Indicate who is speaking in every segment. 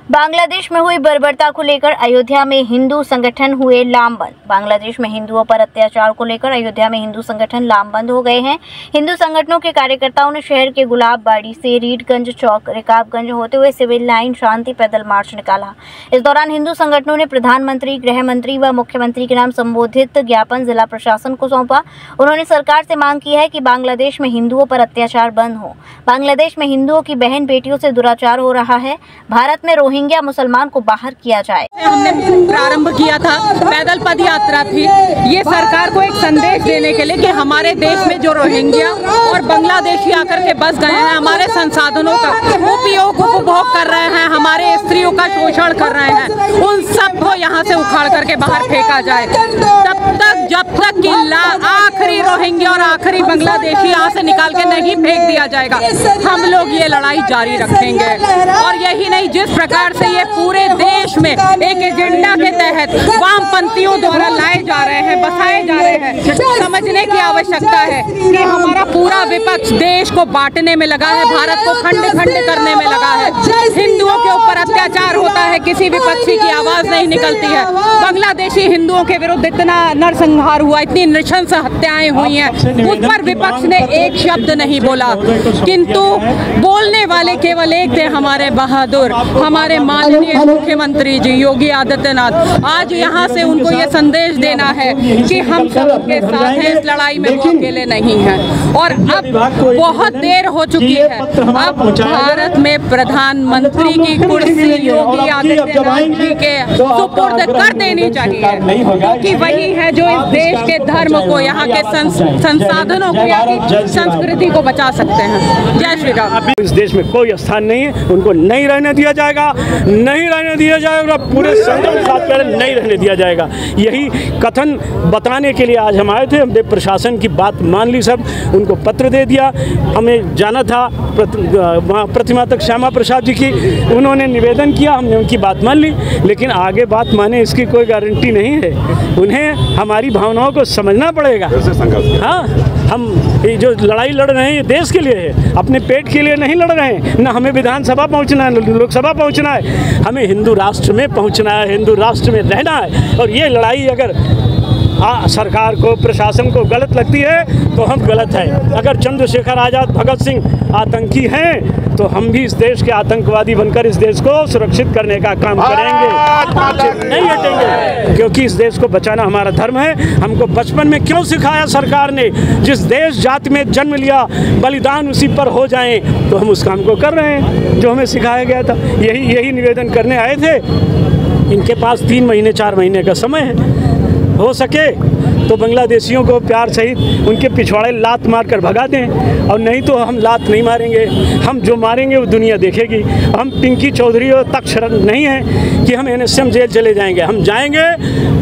Speaker 1: बांग्लादेश में हुई बर्बरता को लेकर अयोध्या में हिंदू संगठन हुए लामबंद। बांग्लादेश में हिंदुओं पर अत्याचार को लेकर अयोध्या में हिंदू संगठन लामबंद हो गए हैं। हिंदू संगठनों के कार्यकर्ताओं ने शहर के गुलाबबाड़ी से रीडगंज चौक रिकाबगंज होते हुए सिविल लाइन शांति पैदल मार्च निकाला। इस दौरान हिंदू संगठनों ने प्रधानमंत्री, गृह मंत्री व मुख्यमंत्री के नाम संबोधित ज्ञापन जिला प्रशासन को सौंपा। उन्होंने सरकार से मांग की है कि बांग्लादेश में हिंदुओं पर अत्याचार बंद हो। बांग्लादेश में हिंदुओं की बहन बेटियों से दुराचार हो रहा है। भारत में रोहिंग्या मुसलमान को बाहर किया जाए।
Speaker 2: हमने प्रारंभ किया था, पैदल पद यात्रा थी। ये सरकार को एक संदेश देने के लिए कि हमारे देश में जो रोहिंग्या और बांग्लादेशी आकर के बस गए हैं, हमारे संसाधनों का उपभोग कर रहे हैं, हमारे स्त्रियों का शोषण कर रहे हैं, उन सबको यहाँ से उखाड़ करके बाहर फेंका जाए। जब तक कि आखिरी रोहिंग्या और आखिरी बांग्लादेशी यहाँ से निकाल के नहीं फेंक दिया जाएगा, हम लोग ये लड़ाई जारी रखेंगे। और यही नहीं, जिस प्रकार से ये पूरे देश में एक एजेंडा के तहत वामपंथियों द्वारा लाए जा रहे हैं, बसाए जा रहे हैं, समझने की आवश्यकता है कि हमारा पूरा विपक्ष देश को बांटने में लगा है, भारत को खंड खंड करने में लगा है। हिंदुओं के ऊपर अत्याचार होता है, किसी विपक्षी की आवाज नहीं निकलती है। बांग्लादेशी हिंदुओं के विरुद्ध इतना नरसंहार हुआ, इतनी नृशंस हत्याएं हुई हैं, उस पर विपक्ष ने एक शब्द नहीं बोला, किंतु बोलने वाले केवल एक थे, हमारे बहादुर, हमारे माननीय मुख्यमंत्री जी योगी आदित्यनाथ। आज यहाँ से उनको ये संदेश देना है कि हम सब उनके साथ हैं, इस लड़ाई में वो अकेले नहीं हैं। और अब बहुत देर हो चुकी है, अब भारत में प्रधानमंत्री की कुर्सी योगी आदित्यनाथ जी के सुपुर्द कर देनी चाहिए, क्योंकि वही है जो इस देश के धर्म को, यहाँ के संसाधनों को, यहाँ की संस्कृति को बचा सकते हैं। जय श्री राम।
Speaker 3: इस देश में कोई स्थान नहीं है, उनको नहीं रहने दिया जाएगा, नहीं रहने दिया जाएगा, पूरे संगठन के साथ नहीं रहने दिया जाएगा। यही कथन बताने के लिए आज हम आए थे। हमने प्रशासन की बात मान ली, सब उनको पत्र दे दिया। हमें जाना था वहाँ प्रतिमा तक श्यामा प्रसाद जी की, उन्होंने निवेदन किया, हमने उनकी बात मान ली, लेकिन आगे बात माने इसकी कोई गारंटी नहीं है। उन्हें हमारी भावनाओं को समझना पड़ेगा। हाँ, हम जो लड़ाई लड़ रहे हैं ये देश के लिए है, अपने पेट के लिए नहीं लड़ रहे हैं। न हमें विधानसभा पहुंचना है, लोकसभा पहुंचना है, हमें हिंदू राष्ट्र में पहुंचना है, हिंदू राष्ट्र में रहना है। और ये लड़ाई अगर सरकार को, प्रशासन को गलत लगती है तो हम गलत हैं। अगर चंद्रशेखर आज़ाद, भगत सिंह आतंकी हैं तो हम भी इस देश के आतंकवादी बनकर इस देश को सुरक्षित करने का काम करेंगे, नहीं हटेंगे, क्योंकि इस देश को बचाना हमारा धर्म है। हमको बचपन में क्यों सिखाया सरकार ने, जिस देश जाति में जन्म लिया बलिदान उसी पर हो जाए, तो हम उस काम को कर रहे हैं जो हमें सिखाया गया था। यही निवेदन करने आए थे। इनके पास 3 महीने 4 महीने का समय है, हो सके तो बांग्लादेशियों को प्यार सहित उनके पिछवाड़े लात मार कर भगा दें, और नहीं तो हम लात नहीं मारेंगे। हम जो मारेंगे वो दुनिया देखेगी। हम पिंकी चौधरी और तक शरण नहीं है कि हम NSM जेल चले जाएंगे। हम जाएंगे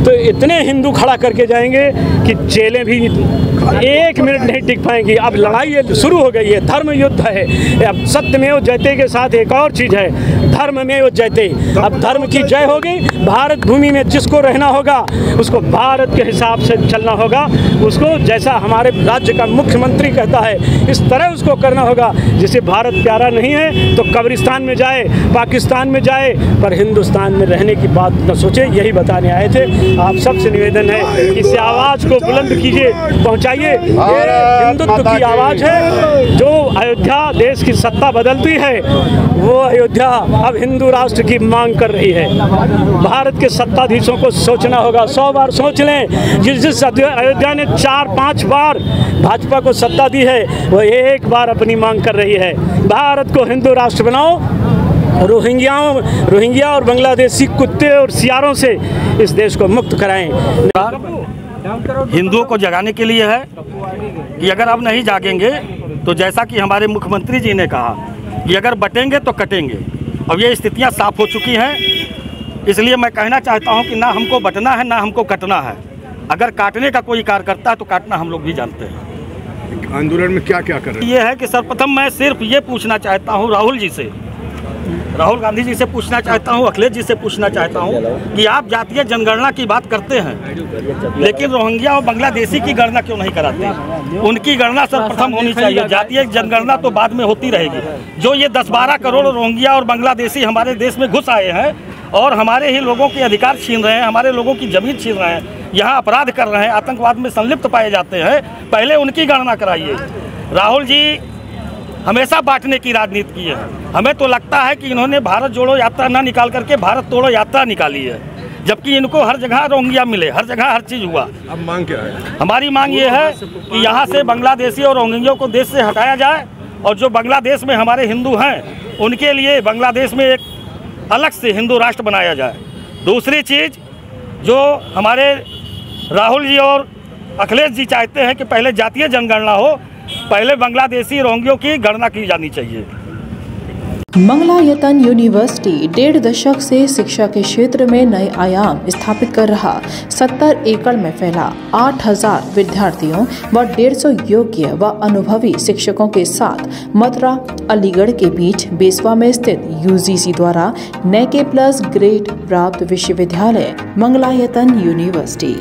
Speaker 3: तो इतने हिंदू खड़ा करके जाएंगे कि जेलें भी 1 मिनट नहीं टिक पाएंगी। अब लड़ाई शुरू हो गई है, धर्म युद्ध है। अब सत्यमेव जयते के साथ एक और चीज़ है, धर्ममेव जयते। अब धर्म की जय होगी। भारत भूमि में जिसको रहना होगा उसको भारत के हिसाब से चलना होगा, उसको जैसा हमारे राज्य का मुख्यमंत्री कहता है इस तरह उसको करना होगा। जिसे भारत प्यारा नहीं है तो कब्रिस्तान में जाए, पाकिस्तान में जाए, पर हिंदुस्तान में रहने की बात न सोचे। यही बताने आए थे। आप सबसे निवेदन है कि इस आवाज़ को बुलंद कीजिए, पहुँचाइए। हिंदुत्व की आवाज़ है। जो अयोध्या देश की सत्ता बदलती है, वो अयोध्या अब हिंदू राष्ट्र की मांग कर रही है। भारत के सत्ताधीशों को सोचना होगा, 100 बार सोच लें। जिस अयोध्या ने 4-5 बार भाजपा को सत्ता दी है, वो 1 बार अपनी मांग कर रही है। भारत को हिंदू राष्ट्र बनाओ, रोहिंग्या और बांग्लादेशी कुत्ते और सियारों से इस देश को मुक्त कराएं।
Speaker 4: हिंदुओं को जगाने के लिए है कि अगर अब नहीं जागेंगे तो जैसा कि हमारे मुख्यमंत्री जी ने कहा कि अगर बटेंगे तो कटेंगे। अब ये स्थितियां साफ हो चुकी हैं, इसलिए मैं कहना चाहता हूं कि ना हमको बटना है ना हमको कटना है। अगर काटने का कोई कार्य करता है तो काटना हम लोग भी जानते हैं।
Speaker 5: आंदोलन में क्या क्या कर रहे हैं?
Speaker 4: ये है कि सर्वप्रथम मैं सिर्फ ये पूछना चाहता हूँ राहुल जी से राहुल गांधी जी से पूछना चाहता हूं, अखिलेश जी से पूछना चाहता हूं कि आप जातीय जनगणना की बात करते हैं, लेकिन रोहिंग्या और बांग्लादेशी की गणना क्यों नहीं कराते? उनकी गणना सर्वप्रथम होनी चाहिए। जातीय जनगणना तो बाद में होती रहेगी। जो ये 10-12 करोड़ रोहिंग्या और बांग्लादेशी हमारे देश में घुस आए हैं और हमारे ही लोगों के अधिकार छीन रहे हैं, हमारे लोगों की जमीन छीन रहे हैं, यहाँ अपराध कर रहे हैं, आतंकवाद में संलिप्त पाए जाते हैं, पहले उनकी गणना कराइए। राहुल जी हमेशा बांटने की राजनीति की है। हमें तो लगता है कि इन्होंने भारत जोड़ो यात्रा ना निकाल करके भारत तोड़ो यात्रा निकाली है, जबकि इनको हर जगह रोहिंग्या मिले, हर जगह हर चीज़ हुआ।
Speaker 5: अब मांग क्या है?
Speaker 4: हमारी मांग ये है कि यहाँ से बांग्लादेशी और रोहिंग्या को देश से हटाया जाए, और जो बांग्लादेश में हमारे हिंदू हैं उनके लिए बांग्लादेश में एक अलग से हिंदू राष्ट्र बनाया जाए। दूसरी चीज़, जो हमारे राहुल जी और अखिलेश जी चाहते हैं कि पहले जातीय जनगणना हो, पहले बांग्लादेशी रोहिंग्यों की गणना की जानी चाहिए।
Speaker 6: मंगलायतन यूनिवर्सिटी 1.5 दशक से शिक्षा के क्षेत्र में नए आयाम स्थापित कर रहा 70 एकड़ में फैला 8000 विद्यार्थियों व 150 योग्य व अनुभवी शिक्षकों के साथ मथुरा अलीगढ़ के बीच बेसवा में स्थित यूजीसी द्वारा NAAC+ ग्रेड प्राप्त विश्वविद्यालय मंगलायतन यूनिवर्सिटी